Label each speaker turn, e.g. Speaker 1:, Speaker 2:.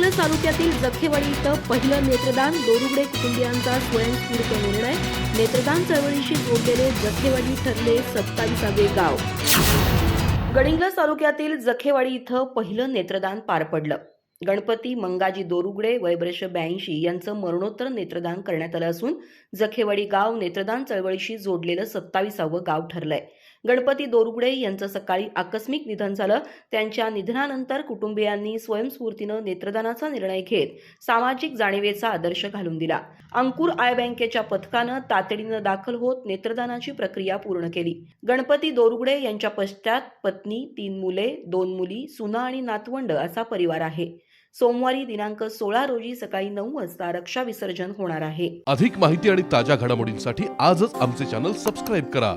Speaker 1: गडिंग्लज तालुक्यातील जखेवाडी इथं पहिलं नेत्रदान. दोरुगडे कुटुंबियांचा स्वयंस्फूर्त निर्णय. नेत्रदान चळवळीशी जोडलेले जखेवाडी ठरले 27वे गाव. गडिंग्लज तालुक्यातील जखेवाडी इथं पहिलं नेत्रदान पार पडलं. गणपती मंगाजी दोरुगडे वयवर्ष 82 यांचं मरणोत्तर नेत्रदान करण्यात आलं असून जखेवाडी गाव नेत्रदान चळवळीशी जोडलेलं 27वं गाव ठरलंय. गणपती दोरुगडे यांचं सकाळी आकस्मिक निधन झालं. त्यांच्या निधनानंतर कुटुंबियांनी स्वयंस्फूर्तीनं नेत्रदानाचा निर्णय घेत सामाजिक जाणीवेचा आदर्श घालून दिला. अंकुर आय बँकेच्या पथकानं तातडीनं दाखल होत नेत्रदानाची प्रक्रिया पूर्ण केली. गणपती दोरुगडे यांच्या पश्चात पत्नी, 3 मुले, 2 मुली, सुना आणि नातवंड असा परिवार आहे. सोमवारी दिनांक 16 रोजी सकाळी 9 वाजता रक्षा विसर्जन होणार आहे.
Speaker 2: अधिक माहिती आणि ताज्या घडामोडींसाठी आजच आमचे चॅनल सबस्क्राईब करा.